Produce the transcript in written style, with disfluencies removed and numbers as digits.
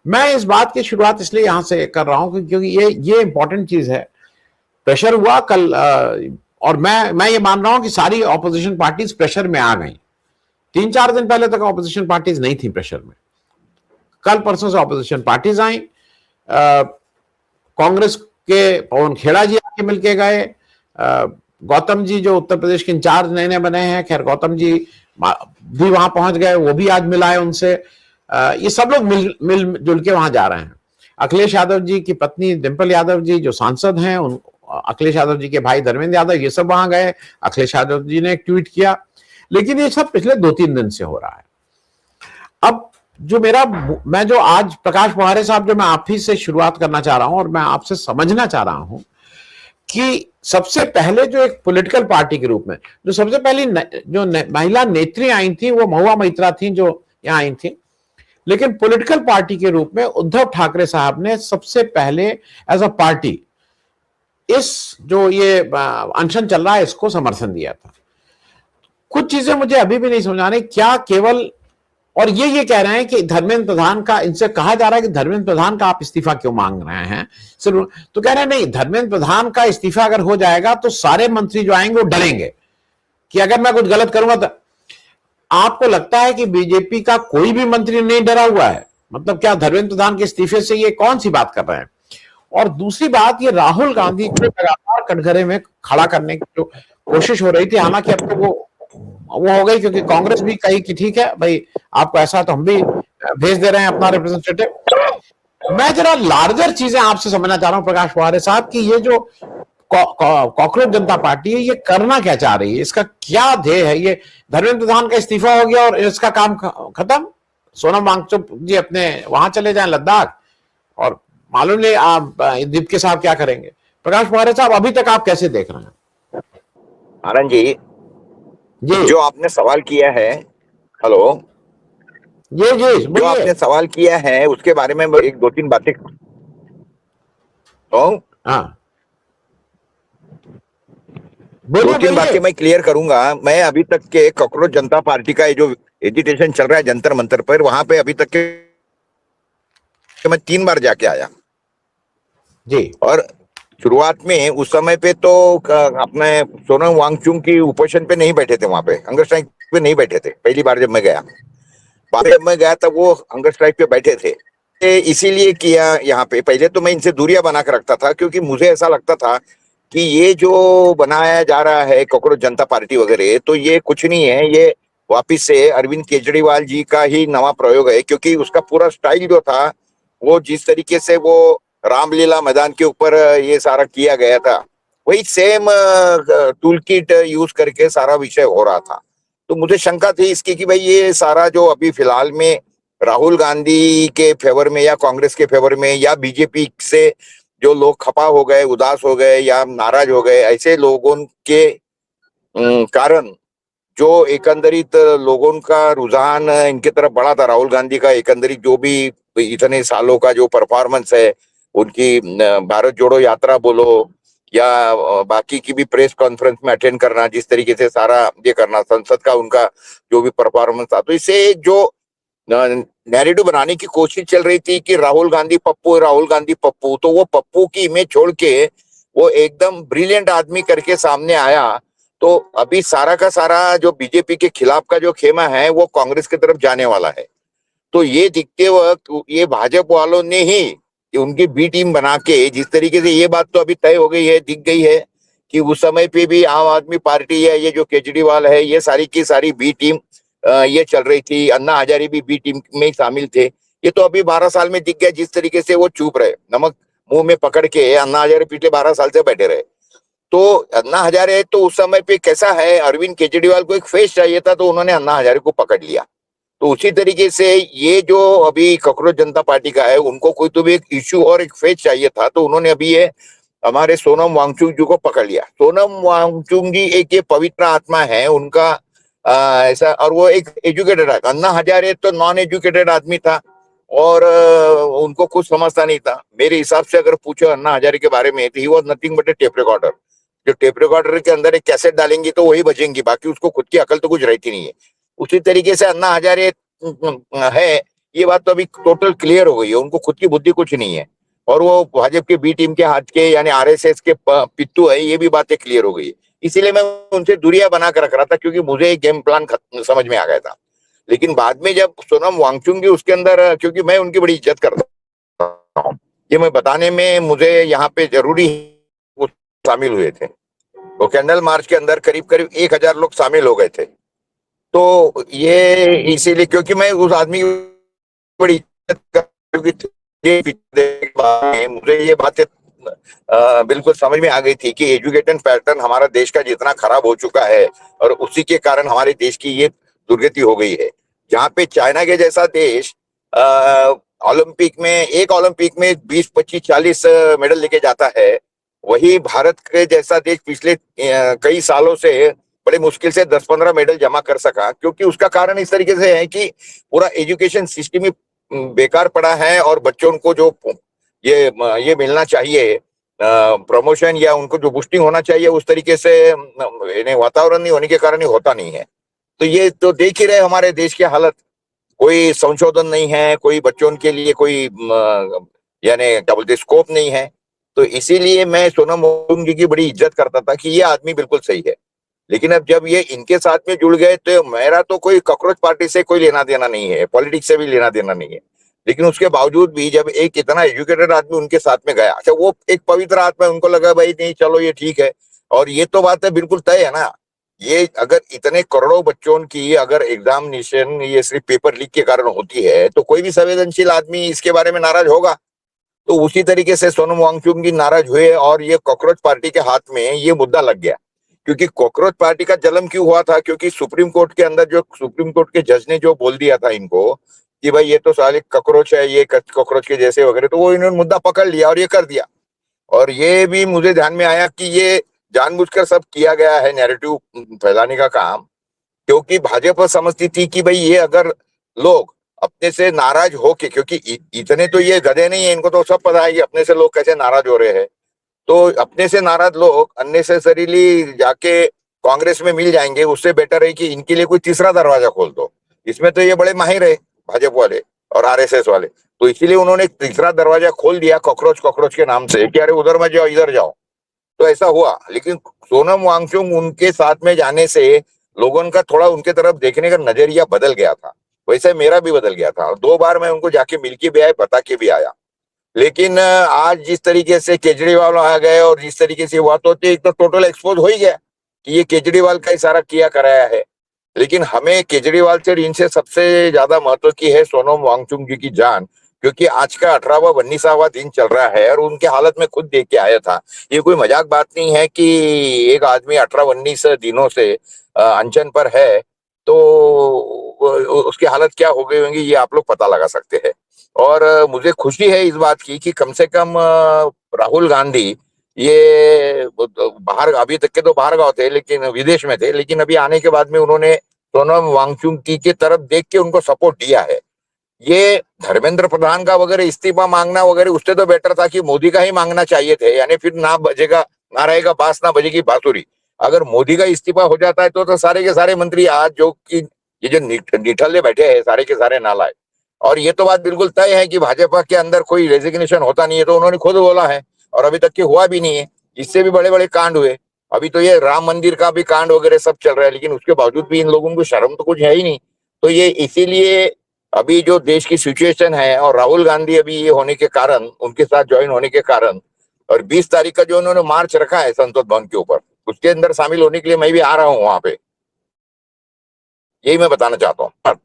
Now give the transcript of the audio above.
मैं इस बात की शुरुआत इसलिए यहां से कर रहा हूं क्योंकि ये इंपॉर्टेंट चीज है। प्रेशर हुआ कल और मैं ये मान रहा हूं कि सारी ऑपोजिशन पार्टीज प्रेशर में आ गई। 3-4 दिन पहले तक ऑपोजिशन पार्टीज नहीं थी प्रेशर में। कल परसों से ऑपोजिशन पार्टीज आई। कांग्रेस के पवन खेड़ा जी आके मिलके गए। गौतम जी जो उत्तर प्रदेश के इंचार्ज नए नए बने हैं, खैर गौतम जी भी वहां पहुंच गए, वो भी आज मिलाए उनसे। ये सब लोग मिलजुल के वहां जा रहे हैं। अखिलेश यादव जी की पत्नी डिंपल यादव जी जो सांसद हैं, अखिलेश यादव जी के भाई धर्मेंद्र यादव, ये सब वहां गए। अखिलेश यादव जी ने एक ट्वीट किया। लेकिन ये सब पिछले 2-3 दिन से हो रहा है। अब मैं जो आज प्रकाश पवारे साहब, जो मैं आप ही से शुरुआत करना चाह रहा हूं और मैं आपसे समझना चाह रहा हूं कि सबसे पहले जो एक पॉलिटिकल पार्टी के रूप में जो सबसे पहली जो महिला नेत्री आई थी वो महुआ मैत्रा थी जो यहां आई थी। लेकिन पॉलिटिकल पार्टी के रूप में उद्धव ठाकरे साहब ने सबसे पहले एज अ पार्टी इस जो ये अनशन चल रहा है इसको समर्थन दिया था। कुछ चीजें मुझे अभी भी नहीं समझ आ रही, क्या केवल और ये कह रहे हैं कि धर्मेंद्र प्रधान का, इनसे कहा जा रहा है कि धर्मेंद्र प्रधान का आप इस्तीफा क्यों मांग रहे हैं सिर्फ, तो कह रहे हैं नहीं, धर्मेंद्र प्रधान का इस्तीफा अगर हो जाएगा तो सारे मंत्री जो आएंगे वो डरेंगे कि अगर मैं कुछ गलत करूंगा तो। आपको लगता है कि बीजेपी का कोई भी मंत्री नहीं डरा हुआ है? मतलब क्या धर्मेंद्र प्रधान के इस्तीफे से ये कौन सी बात कर रहे हैं? और दूसरी बात, ये राहुल गांधी को लगातार कटघरे में खड़ा करने की जो कोशिश हो रही थी, हालांकि अब तो वो हो गई क्योंकि कांग्रेस भी कही कि ठीक है भाई, आपको ऐसा तो हम भी भेज दे रहे हैं अपना रिप्रेजेंटेटिव। मैं जरा लार्जर चीजें आपसे समझना चाह रहा हूं प्रकाश पवारे साहब कि ये जो कॉकरोच जनता पार्टी है ये करना क्या चाह रही है, इसका क्या ध्येय है? ये धर्मेंद्र प्रधान का इस्तीफा हो गया और इसका काम खत्म, सोनम वांगचुक जी अपने वहां चले जाएं लद्दाख, और मालूम नहीं आप दीपके साहब क्या करेंगे। प्रकाश पवारे साहब, अभी तक आप कैसे देख रहे हैं? आनंद जी, जो आपने सवाल किया है, हेलो जी जो आपने सवाल किया है उसके बारे में एक 2-3 बातें हाँ, 2-3 बातें मैं क्लियर करूंगा। मैं अभी तक के कॉकरोच जनता पार्टी का ये जो एजिटेशन चल रहा है जंतर मंतर पर, वहां पे अभी तक के मैं 3 बार जाके आया जी। और शुरुआत में उस समय पे तो अपने सोनम वांगचुक की उपोषण पे नहीं बैठे थे, वहां पे हंगर स्ट्राइक पे नहीं बैठे थे। पहली बार जब मैं गया, बाद में जब मैं गया तब वो हंगर स्ट्राइक पे बैठे थे। इसीलिए किया यहाँ पे, पहले तो मैं इनसे दूरियां बना कर रखता था क्योंकि मुझे ऐसा लगता था कि ये जो बनाया जा रहा है कॉकरोच जनता पार्टी वगैरह, तो ये कुछ नहीं है, ये वापिस से अरविंद केजरीवाल जी का ही नवा प्रयोग है। क्योंकि उसका पूरा स्टाइल जो था, वो जिस तरीके से वो रामलीला मैदान के ऊपर ये सारा किया गया था, वही सेम टूल किट यूज करके सारा विषय हो रहा था। तो मुझे शंका थी इसकी कि भाई ये सारा जो अभी फिलहाल में राहुल गांधी के फेवर में या कांग्रेस के फेवर में या बीजेपी से जो लोग खपा हो गए, उदास हो गए या नाराज हो गए, ऐसे लोगों के कारण जो एकंदरित लोगों का रुझान इनके तरफ बढ़ा था, राहुल गांधी का एकंदरित जो भी इतने सालों का जो परफॉर्मेंस है, उनकी भारत जोड़ो यात्रा बोलो या बाकी की भी प्रेस कॉन्फ्रेंस में अटेंड करना, जिस तरीके से सारा ये करना, संसद का उनका जो भी परफॉर्मेंस था, तो इससे जो नैरेटिव बनाने की कोशिश चल रही थी कि राहुल गांधी पप्पू, राहुल गांधी पप्पू, तो वो पप्पू की इमेज छोड़ के वो एकदम ब्रिलियंट आदमी करके सामने आया। तो अभी सारा का सारा जो बीजेपी के खिलाफ का जो खेमा है वो कांग्रेस की तरफ जाने वाला है। तो ये दिखते वक्त ये भाजपा वालों ने ही उनकी बी टीम बना के, जिस तरीके से ये बात तो अभी तय हो गई है, दिख गई है कि उस समय पे भी आम आदमी पार्टी है, ये जो केजरीवाल है, ये सारी की सारी बी टीम ये चल रही थी। अन्ना हजारे भी बी टीम में ही शामिल थे। ये तो अभी 12 साल में दिख गया, जिस तरीके से वो चुप रहे, नमक मुंह में पकड़ के अन्ना हजारे पिछले 12 साल से बैठे रहे। तो अन्ना हजारे तो उस समय पे कैसा है, अरविंद केजरीवाल को एक फेस चाहिए था, तो उन्होंने अन्ना हजारे को पकड़ लिया। तो उसी तरीके से ये जो अभी कॉकरोच जनता पार्टी का है, उनको कोई तो भी एक इश्यू और एक फेस चाहिए था, तो उन्होंने अभी ये हमारे सोनम वांगचुक जी को पकड़ लिया। सोनम वांगचुक जी एक ये पवित्र आत्मा है उनका, ऐसा, और वो एक एजुकेटेड है। अन्ना हजारे तो नॉन एजुकेटेड आदमी था और उनको कुछ समझता नहीं था। मेरे हिसाब से अगर पूछो अन्ना हजारे के बारे में, तो he was nothing but A tape recorder. जो टेप रिकॉर्डर के अंदर एक कैसेट डालेंगी तो वही बजेंगी, बाकी उसको खुद की अकल तो कुछ रहती नहीं है। उसी तरीके से अन्ना हजारे है, ये बात तो अभी टोटल क्लियर हो गई है, उनको खुद की बुद्धि कुछ नहीं है, और वो भाजपा के बी टीम के हाथ के यानी आरएसएस के पिट्टू है, ये भी बातें क्लियर हो गई है। इसीलिए मैं उनसे दूरियां बना कर रख रहा था, क्योंकि मुझे गेम प्लान समझ में आ गया था। लेकिन बाद में जब सोनम वांगचुक उसके अंदर, क्योंकि मैं उनकी बड़ी इज्जत करता हूँ, ये मैं बताने में मुझे यहाँ पे जरूरी वो शामिल हुए थे। वो कैंडल मार्च के अंदर करीब करीब 1000 लोग शामिल हो गए थे। तो ये इसीलिए, क्योंकि मैं उस आदमी की बड़ी इज्जत क्योंकि मुझे ये बातें बिल्कुल समझ में आ गई थी कि एजुकेशन पैटर्न हमारा देश का जितना खराब हो चुका है, और उसी के कारण हमारे देश की ये दुर्गति हो गई है। जहाँ पे चाइना के जैसा देश ओलंपिक में, एक ओलंपिक में 20, 25, 40 मेडल लेके जाता है, वही भारत के जैसा देश पिछले कई सालों से बड़े मुश्किल से 10-15 मेडल जमा कर सका, क्योंकि उसका कारण इस तरीके से है कि पूरा एजुकेशन सिस्टम ही बेकार पड़ा है, और बच्चों को जो ये मिलना चाहिए प्रमोशन या उनको जो बूस्टिंग होना चाहिए उस तरीके से वातावरण नहीं होने के कारण ही होता नहीं है। तो ये तो देख ही रहे हमारे देश की हालत, कोई संशोधन नहीं है, कोई बच्चों के लिए कोई यानी क्या बोलते स्कोप नहीं है। तो इसीलिए मैं सोनम वांगचुक जी की बड़ी इज्जत करता था कि ये आदमी बिल्कुल सही है। लेकिन अब जब ये इनके साथ में जुड़ गए तो मेरा तो कोई कॉकरोच पार्टी से कोई लेना देना नहीं है, पॉलिटिक्स से भी लेना देना नहीं है। लेकिन उसके बावजूद भी जब एक इतना एजुकेटेड आदमी उनके साथ में गया, अच्छा वो एक पवित्र आत्मा है, उनको लगा भाई नहीं चलो ये ठीक है, और ये तो बात है बिल्कुल तय है ना। ये अगर इतने करोड़ों बच्चों की अगर एग्जामिनेशन ये सिर्फ पेपर लीक के कारण होती है, तो कोई भी संवेदनशील आदमी इसके बारे में नाराज होगा। तो उसी तरीके से सोनम वांगचुक जी नाराज हुए, और ये कॉकरोच पार्टी के हाथ में ये मुद्दा लग गया। क्योंकि कॉकरोच पार्टी का जन्म क्यों हुआ था, क्योंकि सुप्रीम कोर्ट के अंदर जो सुप्रीम कोर्ट के जज ने जो बोल दिया था इनको कि भाई ये तो साले कॉकरोच है, ये कॉकरोच के जैसे वगैरह, तो वो इन्होंने मुद्दा पकड़ लिया और ये कर दिया। और ये भी मुझे ध्यान में आया कि ये जानबूझकर सब किया गया है नैरेटिव फैलाने का काम, क्योंकि भाजपा समझती थी कि भाई ये अगर लोग अपने से नाराज होके, क्योंकि इतने तो ये गधे नहीं है, इनको तो सब पता है कि अपने से लोग कैसे नाराज हो रहे हैं, तो अपने से नाराज लोग अननेसेसरीली जाके कांग्रेस में मिल जाएंगे, उससे बेटर है कि इनके लिए कोई तीसरा दरवाजा खोल दो। इसमें तो ये बड़े माहिर है भाजपा वाले और आरएसएस वाले, तो इसीलिए उन्होंने एक तीसरा दरवाजा खोल दिया कॉकरोच कॉकरोच के नाम से कि अरे उधर मत जाओ इधर जाओ। तो ऐसा हुआ। लेकिन सोनम वांगचुक उनके साथ में जाने से लोगों का थोड़ा उनके तरफ देखने का नजरिया बदल गया था, वैसे मेरा भी बदल गया था। 2 बार मैं उनको जाके मिल के भी आया, बता के भी आया। लेकिन आज जिस तरीके से केजरीवाल आ गए और जिस तरीके से हुआ, तो एक तो टोटल एक्सपोज हो ही गया कि ये केजरीवाल का इशारा किया कराया है। लेकिन हमें केजरीवाल से इनसे सबसे ज्यादा महत्व की है सोनम वांगचुक जी की जान, क्योंकि आज का 18वां 19वां दिन चल रहा है, और उनके हालत में खुद देख के आया था। ये कोई मजाक बात नहीं है कि एक आदमी 18-19 दिनों से अनशन पर है, तो उसकी हालत क्या हो गई होंगी ये आप लोग पता लगा सकते हैं। और मुझे खुशी है इस बात की कि कम से कम राहुल गांधी ये बाहर, अभी तक के तो बाहर गाँव थे लेकिन विदेश में थे, लेकिन अभी आने के बाद में उन्होंने सोनम वांगचुक की तरफ देख के उनको सपोर्ट दिया है। ये धर्मेंद्र प्रधान का वगैरह इस्तीफा मांगना वगैरह उससे तो बेटर था कि मोदी का ही मांगना चाहिए थे, यानी फिर ना बजेगा, ना रहेगा बांस ना बजेगी बांसुरी। अगर मोदी का इस्तीफा हो जाता है तो सारे के सारे मंत्री आज जो कि ये जो निठल्ले बैठे हैं सारे के सारे नालायक। और ये तो बात बिल्कुल तय है कि भाजपा के अंदर कोई रेजिग्नेशन होता नहीं है, तो उन्होंने खुद बोला है, और अभी तक के हुआ भी नहीं है। इससे भी बड़े बड़े कांड हुए, अभी तो ये राम मंदिर का भी कांड वगैरह सब चल रहा है, लेकिन उसके बावजूद भी इन लोगों को शर्म तो कुछ है ही नहीं। तो ये इसीलिए अभी जो देश की सिचुएशन है, और राहुल गांधी अभी ये होने के कारण, उनके साथ ज्वाइन होने के कारण, और 20 तारीख का जो उन्होंने मार्च रखा है संसद भवन के ऊपर, उसके अंदर शामिल होने के लिए मैं भी आ रहा हूँ वहां पे, यही मैं बताना चाहता हूँ।